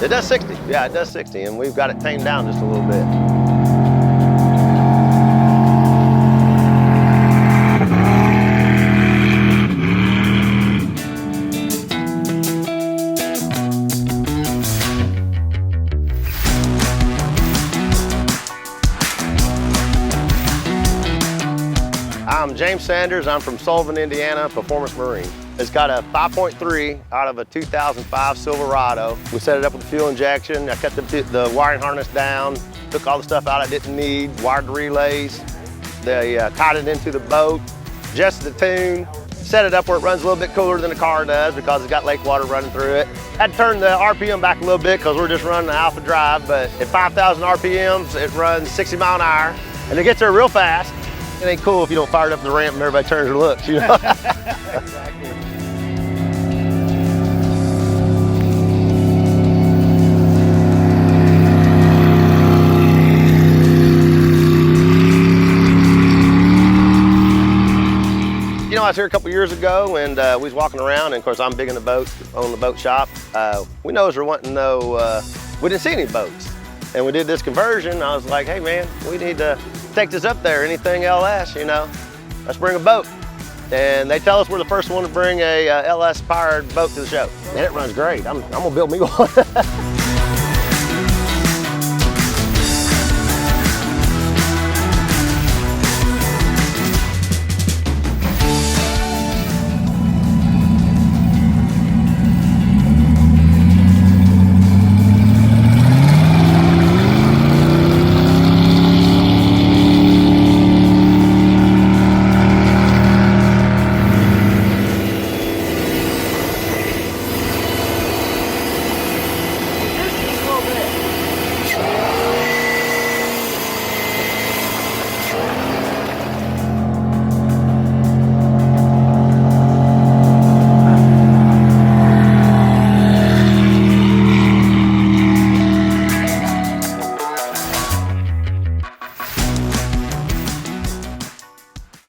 It does 60, yeah, it does 60, and we've got it tamed down just a little bit. I'm James Sanders. I'm from Sullivan, Indiana, Performance Marine. It's got a 5.3 out of a 2005 Silverado. We set it up with fuel injection. I cut the wiring harness down, took all the stuff out I didn't need, wired the relays. They tied it into the boat, adjusted the tune, set it up where it runs a little bit cooler than the car does because it's got lake water running through it. Had to turn the RPM back a little bit because we're just running the alpha drive, but at 5,000 RPMs, it runs 60 mile an hour, and it gets there real fast. It ain't cool if you don't fire it up the ramp and everybody turns and looks, you know? Exactly. You know, I was here a couple years ago and we was walking around, and of course I'm big in the boat, own the boat shop. We noticed we're wanting to know, we didn't see any boats. And we did this conversion. I was like, hey man, we need to take this up there, anything LS, you know, let's bring a boat. And they tell us we're the first one to bring a LS powered boat to the show. And it runs great. I'm gonna build me one.